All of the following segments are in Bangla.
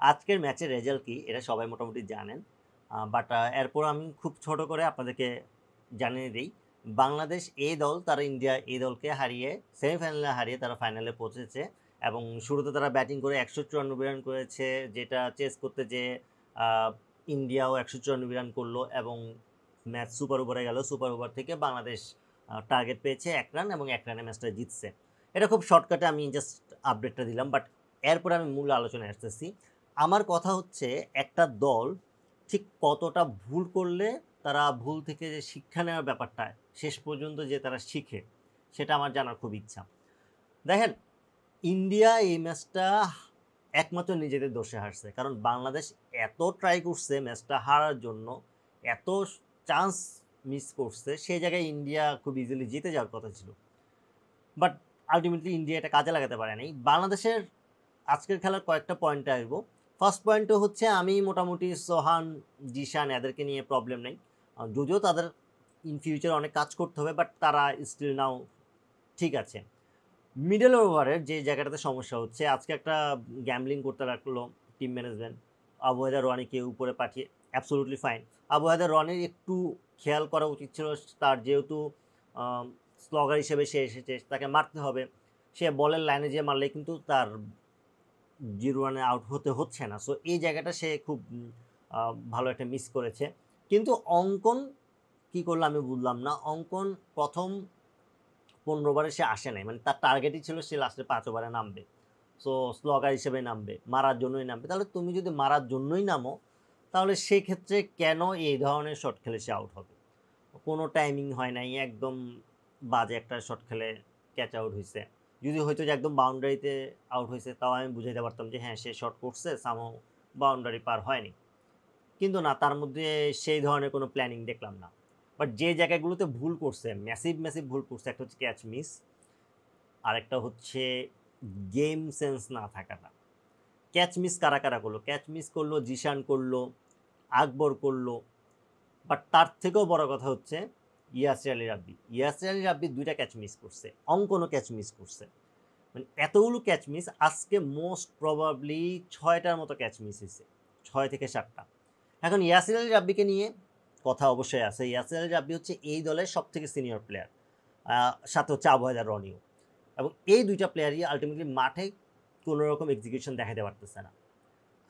আজকের ম্যাচের রেজাল্ট কি এটা সবাই মোটামুটি জানেন। বাট এরপর আমি খুব ছোট করে আপনাদেরকে জানিয়ে দিই। বাংলাদেশ এ দল তারা ইন্ডিয়া এই দলকে হারিয়ে সেমিফাইনালে হারিয়ে তারা ফাইনালে পৌঁছেছে এবং শুরুতে তারা ব্যাটিং করে 154 রান করেছে, যেটা চেস করতে যেয়ে ইন্ডিয়াও 154 রান করলো এবং ম্যাচ সুপার ওভারে গেল। সুপার ওভার থেকে বাংলাদেশ টার্গেট পেয়েছে 1 রান এবং 1 রানে ম্যাচটা জিতছে। এটা খুব শর্টকাটে আমি জাস্ট আপডেটটা দিলাম, বাট এরপরে আমি মূল আলোচনায় আসতেছি। আমার কথা হচ্ছে একটা দল ঠিক কতটা ভুল করলে তারা ভুল থেকে যে শিক্ষা নেওয়ার ব্যাপারটা শেষ পর্যন্ত যে তারা শিখে, সেটা আমার জানার খুব ইচ্ছা। দেখেন, ইন্ডিয়া এই ম্যাচটা একমাত্র নিজেদের দোষে হারছে, কারণ বাংলাদেশ এত ট্রাই করছে ম্যাচটা হারার জন্য, এত চান্স মিস করছে, সেই জায়গায় ইন্ডিয়া খুব ইজিলি জিতে যাওয়ার কথা ছিল, বাট আলটিমেটলি ইন্ডিয়া এটা কাজে লাগাতে পারে নাই। বাংলাদেশের আজকের খেলার কয়েকটা পয়েন্টে আসবো। ফার্স্ট পয়েন্টও হচ্ছে আমি মোটামুটি সোহান, জিশান এদেরকে নিয়ে প্রবলেম নেই, যদিও তাদের ইন ফিউচার অনেক কাজ করতে হবে, বাট তারা স্টিল নাও ঠিক আছে। মিডল ওভারের যে জায়গাটাতে সমস্যা হচ্ছে, আজকে একটা গ্যামলিং করতে লাগলো টিম ম্যানেজমেন্ট, আবু হায়দার রনিকে উপরে পাঠিয়ে। অ্যাবসোলুটলি ফাইন, আবু হায়দার রনির একটু খেয়াল করা উচিত ছিল, তার যেহেতু স্লগার হিসেবে সে এসেছে, তাকে মারতে হবে। সে বলের লাইনে যে মারলে কিন্তু তার 0 রানে আউট হতে হচ্ছে না। সো এই জায়গাটা সে খুব ভালো একটা মিস করেছে। কিন্তু অঙ্কন কি করলো আমি বুঝলাম না। অঙ্কন প্রথম 15 ওভারে সে আসে নাই, মানে তার টার্গেটই ছিল সে লাস্টে 5 ওভারে নামবে। সো স্লগার হিসেবে নামবে, মারার জন্যই নামবে। তাহলে তুমি যদি মারার জন্যই নামো, তাহলে সেই ক্ষেত্রে কেন এই ধরনের শট খেলে সে আউট হবে? কোনো টাইমিং হয় নাই, একদম বাজে একটা শট খেলে ক্যাচ আউট হয়েছে। যদি হয়তো যে একদম বাউন্ডারিতে আউট হয়েছে, তাও আমি বুঝাইতে পারতাম যে হ্যাঁ সে শট করছে, সামহাও বাউন্ডারি পার হয়নি। কিন্তু না, তার মধ্যে সেই ধরনের কোনো প্ল্যানিং দেখলাম না। বাট যে জায়গাগুলোতে ভুল করছে, ম্যাসিভ ম্যাসিভ ভুল করছে, একটা হচ্ছে ক্যাচ মিস, আরেকটা হচ্ছে গেম সেন্স না থাকাটা। ক্যাচ মিস কারা কারা করলো? ক্যাচ মিস করলো জিশান করলো, আকবর করলো, বাট তার থেকেও বড় কথা হচ্ছে ইয়াসির আলী রাব্বি। ইয়াসির আলী রাব্বি 2টা ক্যাচ মিস করছে, অঙ্কনও ক্যাচ মিস করছে। মানে এতগুলো ক্যাচ মিস, আজকে মোস্ট প্রবাবলি 6টার মতো ক্যাচ মিস হয়েছে, 6 থেকে 7টা। এখন ইয়াসির আলী রাব্বিকে নিয়ে কথা অবশ্যই আছে। ইয়াসির আলী রাব্বি হচ্ছে এই দলের সব থেকে সিনিয়র প্লেয়ার, সাথে হচ্ছে আবু হায়দার রনিও, এবং এই 2টা প্লেয়ারই আলটিমেটলি মাঠে কোনো রকম এক্সিকিউশন দেখাতে পারতেছে না।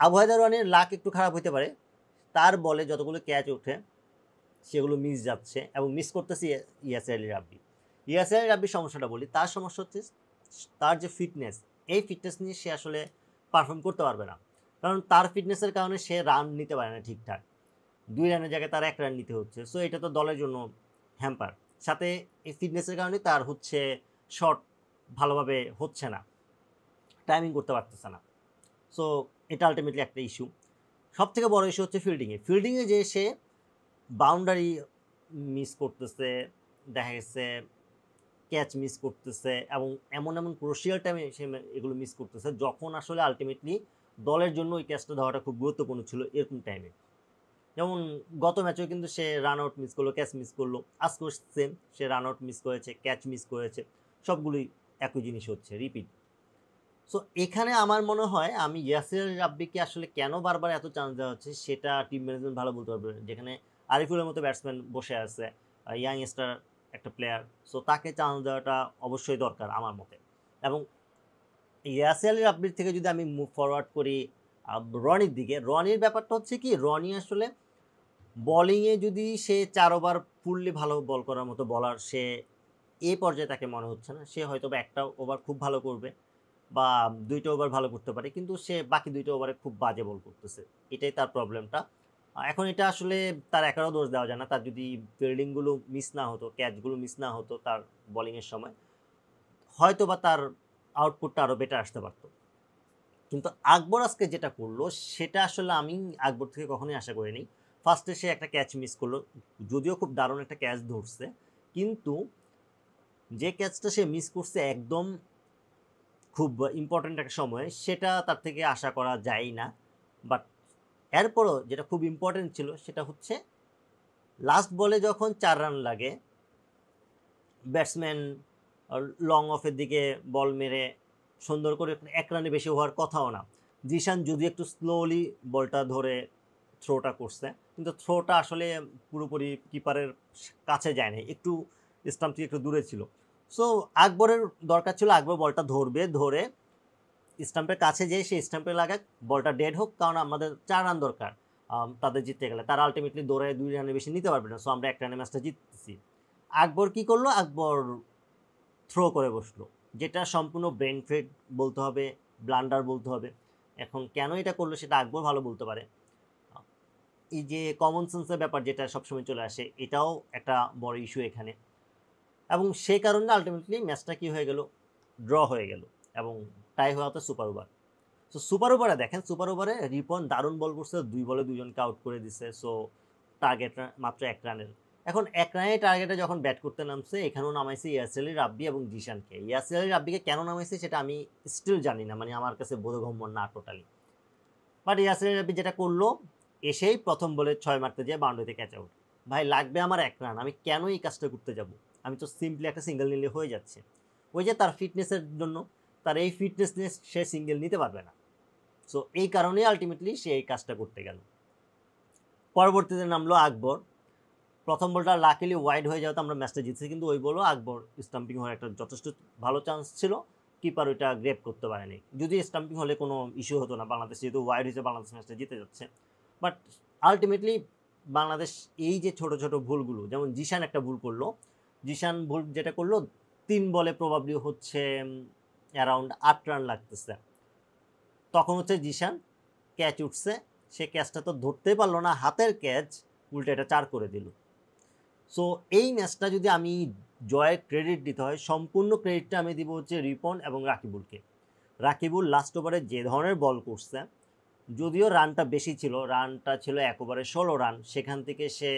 আবু হায়দার রনির লাক একটু খারাপ হতে পারে, তার বলে যতগুলো ক্যাচ ওঠে সেগুলো মিস যাচ্ছে এবং মিস করতেছে ইয়াসির আলী রাব্বি। ইয়াসির আলী রাব্বির সমস্যাটা বলি, তার সমস্যা হচ্ছে তার যে ফিটনেস, এই ফিটনেস নিয়ে সে আসলে পারফর্ম করতে পারবে না, কারণ তার ফিটনেসের কারণে সে রান নিতে পারে না ঠিকঠাক। 2 রানের জায়গায় তার 1 রান নিতে হচ্ছে। সো এটা তো দলের জন্য হ্যাম্পার। সাথে এই ফিটনেসের কারণে তার হচ্ছে শট ভালোভাবে হচ্ছে না, টাইমিং করতে পারতেছে না। সো এটা আলটিমেটলি একটা ইস্যু। সব থেকে বড় ইস্যু হচ্ছে ফিল্ডিংয়ে যে সে বাউন্ডারি মিস করতেছে, দেখা গেছে ক্যাচ মিস করতেছে, এবং এমন এমন ক্রুশিয়াল টাইমে সে এগুলো মিস করতেছে, যখন আসলে আলটিমেটলি দলের জন্য ওই ক্যাচটা দেওয়াটা খুব গুরুত্বপূর্ণ ছিল এরকম টাইমে। যেমন গত ম্যাচেও কিন্তু সে রান আউট মিস করলো, ক্যাচ মিস করলো। আজকেও সেম, সে রান আউট মিস করেছে, ক্যাচ মিস করেছে, সবগুলোই একই জিনিস হচ্ছে, রিপিট। সো এখানে আমার মনে হয় আমি ইয়াসির রাব্বিকে আসলে কেন বারবার এত চান্স দেওয়া হচ্ছে সেটা টিম ম্যানেজমেন্ট ভালো বলতে পারবে, যেখানে আরিফুলের মতো ব্যাটসম্যান বসে আছে, ইয়াং স্টার একটা প্লেয়ার। সো তাকে চান্স দেওয়াটা অবশ্যই দরকার আমার মতে। এবং ইয়াসির আলী রাব্বির থেকে যদি আমি মুভ ফরওয়ার্ড করি রনির দিকে, রনির ব্যাপারটা হচ্ছে কি, রনি আসলে বলিংয়ে যদি সে 4 ওভার ফুললি ভালো বল করার মতো বলার, সে এই পর্যায়ে তাকে মনে হচ্ছে না। সে হয়তো বা একটা ওভার খুব ভালো করবে বা 2টা ওভার ভালো করতে পারে, কিন্তু সে বাকি 2টা ওভারে খুব বাজে বল করতেছে, এটাই তার প্রবলেমটা। এখন এটা আসলে তার একারও দোষ দেওয়া যায় না। তার যদি ফিল্ডিংগুলো মিস না হতো, ক্যাচগুলো মিস না হতো তার বলিংয়ের সময়, হয়তো বা তার আউটপুটটা আরও বেটার আসতে পারতো। কিন্তু আকবর আজকে যেটা করলো সেটা আসলে আমি আকবর থেকে কখনোই আশা করিনি। ফার্স্টে সে একটা ক্যাচ মিস করলো, যদিও খুব দারুণ একটা ক্যাচ ধরছে, কিন্তু যে ক্যাচটা সে মিস করছে একদম খুব ইম্পর্ট্যান্ট একটা সময়, সেটা তার থেকে আশা করা যায় না। বাট এরপরও যেটা খুব ইম্পর্ট্যান্ট ছিল সেটা হচ্ছে লাস্ট বলে যখন 4 রান লাগে, ব্যাটসম্যান লং অফের দিকে বল মেরে সুন্দর করে 1 রানে বেশি হওয়ার কথাও না, জিশান যদি একটু স্লোলি বলটা ধরে থ্রোটা করছে, কিন্তু থ্রোটা আসলে পুরোপুরি কিপারের কাছে যায় না, একটু স্টাম্প থেকে একটু দূরে ছিল। সো আকবরের দরকার ছিল আকবর বলটা ধরবে, ধরে স্টাম্পের কাছে যেয়ে সেই স্টাম্পে লাগাক, বলটা ডেড হোক, কারণ আমাদের 4 রান দরকার তাদের জিততে গেলে। তারা আলটিমেটলি দৌড়ে 2 রানের বেশি নিতে পারবে না, সো আমরা 1 রানে ম্যাচটা জিততেছি। আকবর কি করলো, আকবর থ্রো করে বসলো, যেটা সম্পূর্ণ ব্রেন ফেড বলতে হবে, ব্লান্ডার বলতে হবে। এখন কেন এটা করলো সেটা আকবর ভালো বলতে পারে। এই যে কমন সেন্সের ব্যাপার যেটা সবসময় চলে আসে, এটাও একটা বড় ইস্যু এখানে, এবং সেই কারণে আলটিমেটলি ম্যাচটা কি হয়ে গেল, ড্র হয়ে গেল এবং টাই হওয়া তো সুপার ওভার। সো সুপার ওভারে দেখেন, সুপার ওভারে রিপন দারুণ বল করছে, 2 বলে 2জনকে আউট করে দিছে। সো টার্গেট মাত্র 1 রানের। এখন 1 রানের টার্গেটে যখন ব্যাট করতে নামছে, এখানেও নামাইছে ইয়াসির আলী রাব্বি এবং জিশানকে। ইয়াসির আলী রাব্বিকে কেন নামাইছে সেটা আমি স্টিল জানি না, মানে আমার কাছে বোধগম্য না টোটালি। বাট ইয়াসির আলী রাব্বি যেটা করলো, এসেই প্রথম বলে 6 মারতে যেয়ে বাউন্ডারিতে ক্যাচ আউট। ভাই লাগবে আমার 1 রান, আমি কেন এই কাজটা করতে যাব? আমি তো সিম্পলি একটা সিঙ্গেল নিলে হয়ে যাচ্ছে। ওই যে তার ফিটনেসের জন্য, তার এই ফিটনেস নিয়ে সে সিঙ্গেল নিতে পারবে না। সো এই কারণেই আলটিমেটলি সে এই কাজটা করতে গেল। পরবর্তীতে নামলো আকবর, প্রথম বলটা লাকিলি ওয়াইড হয়ে যাওয়াতে আমরা ম্যাচটা জিতছি, কিন্তু ওই বলও আকবর স্টাম্পিং হওয়ার একটা যথেষ্ট ভালো চান্স ছিল, কিপার ওইটা গ্রেপ করতে পারেনি। যদি স্টাম্পিং হলে কোনো ইস্যু হতো না, বাংলাদেশ যেহেতু ওয়াইড হয়েছে, বাংলাদেশ ম্যাচটা জিতে যাচ্ছে। বাট আলটিমেটলি বাংলাদেশ এই যে ছোট ছোট ভুলগুলো, যেমন জিশান একটা ভুল করলো, জিশান ভুল যেটা করলো, 3 বলে প্রবাবলি হচ্ছে অ্যারাউন্ড 8 রান লাগতেছে, তখন হচ্ছে জিশান ক্যাচ উঠছে, সে ক্যাচটা তো ধরতেই পারলো না, হাতের ক্যাচ, উল্টে এটা 4 করে দিল। সো এই ম্যাচটা যদি আমি জয়ের ক্রেডিট দিতে হয়, সম্পূর্ণ ক্রেডিটটা আমি দিব হচ্ছে রিপন এবং রাকিবুলকে। রাকিবুল লাস্ট ওভারে যে ধরনের বল করছে, যদিও রানটা বেশি ছিল, রানটা ছিল 1 ওভারে 16 রান, সেখান থেকে সে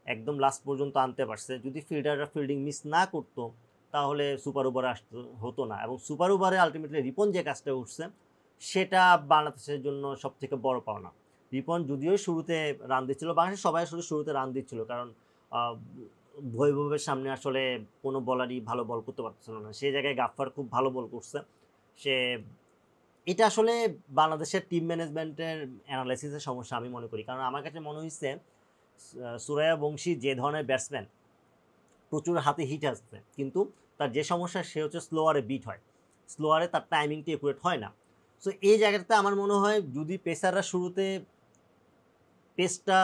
একদম লাস্ট পর্যন্ত আনতে পারছে। যদি ফিল্ডাররা ফিল্ডিং মিস না করতো তাহলে সুপার ওভারে আসতে হতো না, এবং সুপার ওভারে আলটিমেটলি রিপন যে কাজটা উঠছে সেটা বাংলাদেশের জন্য সবথেকে বড় পাওনা। রিপন যদিও শুরুতে রান দিচ্ছিল, বাংলাদেশের সবাই আসলে শুরুতে রান দিচ্ছিল, কারণ বৈভবের সামনে আসলে কোনো বলারই ভালো বল করতে পারছিল না, সেই জায়গায় গাফফার খুব ভালো বল করছে। সে এটা আসলে বাংলাদেশের টিম ম্যানেজমেন্টের অ্যানালাইসিসের সমস্যা আমি মনে করি, কারণ আমার কাছে মনে হয়েছে সুরাইয়া বংশী যে ধরনের ব্যাটসম্যান, প্রচুর হাতে হিট আসছে, কিন্তু তার যে সমস্যা সে হচ্ছে স্লোয়ারে বিট হয়, স্লোয়ারে তার টাইমিংটি একুরেট হয় না। সো এই জায়গাটাতে আমার মনে হয় যদি পেসাররা শুরুতে পেসটা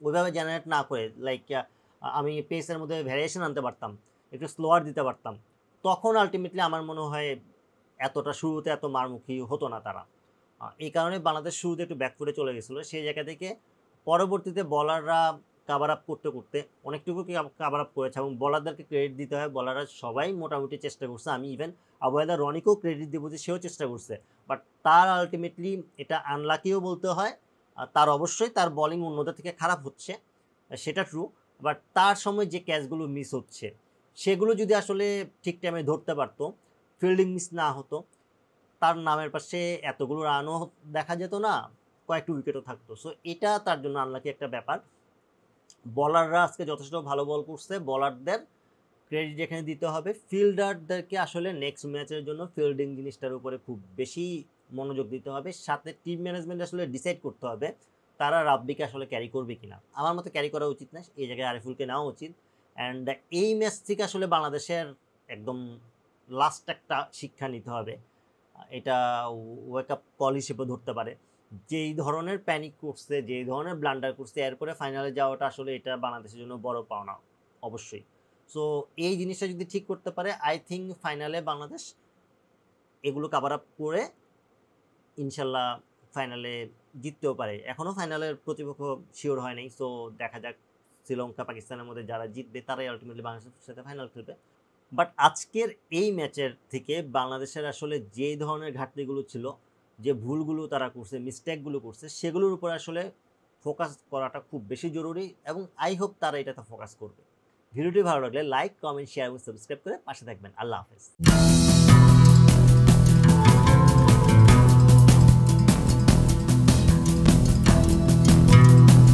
ওইভাবে জেনারেট না করে, লাইক আমি পেসের মধ্যে ভ্যারিয়েশন আনতে পারতাম, একটু স্লোয়ার দিতে পারতাম, তখন আলটিমেটলি আমার মনে হয় এতটা শুরুতে এত মারমুখী হতো না তারা। এই কারণে বাংলাদেশ শুরুতে একটু ব্যাকফুটে চলে গেছিলো, সেই জায়গা থেকে পরবর্তীতে বলাররা কাভার আপ করতে করতে অনেকটুকু কাভার আপ করেছে, এবং বলারদেরকে ক্রেডিট দিতে হয়, বলাররা সবাই মোটামুটি চেষ্টা করছে। আমি ইভেন আবহাওয়া রনিকেও ক্রেডিট দেবো যে সেও চেষ্টা করছে, বাট তার আলটিমেটলি এটা আনলাকিও বলতে হয়। তার অবশ্যই তার বলিং অন্যদের থেকে খারাপ হচ্ছে, সেটা ট্রু, বাট তার সময় যে ক্যাচগুলো মিস হচ্ছে সেগুলো যদি আসলে ঠিক টাইমে ধরতে পারতো, ফিল্ডিং মিস না হতো, তার নামের পাশে এতগুলো রানও দেখা যেত না, কয়েকটা উইকেটও থাকতো। সো এটা তার জন্য আনলাকি একটা ব্যাপার। বলাররা আজকে যথেষ্ট ভালো বল করছে, বলারদের ক্রেডিট এখানে দিতে হবে। ফিল্ডারদেরকে আসলে নেক্সট ম্যাচের জন্য ফিল্ডিং জিনিসটার উপরে খুব বেশি মনোযোগ দিতে হবে, সাথে টিম ম্যানেজমেন্ট আসলে ডিসাইড করতে হবে তারা রাব্বিকে আসলে ক্যারি করবে কিনা। আমার মতে ক্যারি করা উচিত না, এই জায়গায় আরিফুলকে নেওয়া উচিত। অ্যান্ড এই ম্যাচ থেকে আসলে বাংলাদেশের একদম লাস্ট একটা শিক্ষা নিতে হবে, এটা ওয়েক আপ কল হিসেবে ধরতে পারে। যেই ধরনের প্যানিক করছে, যেই ধরনের ব্লান্ডার করছে, এরপরে ফাইনালে যাওয়াটা আসলে এটা বাংলাদেশের জন্য বড় পাওনা অবশ্যই। সো এই জিনিসটা যদি ঠিক করতে পারে, আই থিঙ্ক ফাইনালে বাংলাদেশ এগুলো কাভার আপ করে ইনশাল্লাহ ফাইনালে জিততেও পারে। এখনও ফাইনালের প্রতিপক্ষ শিওর হয় নাই, সো দেখা যাক শ্রীলঙ্কা পাকিস্তানের মধ্যে যারা জিতবে তারাই আলটিমেটলি বাংলাদেশের সাথে ফাইনাল খেলবে। বাট আজকের এই ম্যাচের থেকে বাংলাদেশের আসলে যে ধরনের ঘাটতিগুলো ছিল, যে ভুলগুলো তারা করছে, মিস্টেকগুলো করছে, সেগুলোর উপর আসলে ফোকাস করাটা খুব বেশি জরুরি, এবং আই হোপ তারা এটাতে ফোকাস করবে। ভিডিওটি ভালো লাগলে লাইক, কমেন্ট, শেয়ার এবং সাবস্ক্রাইব করে পাশে থাকবেন। আল্লাহ হাফেজ।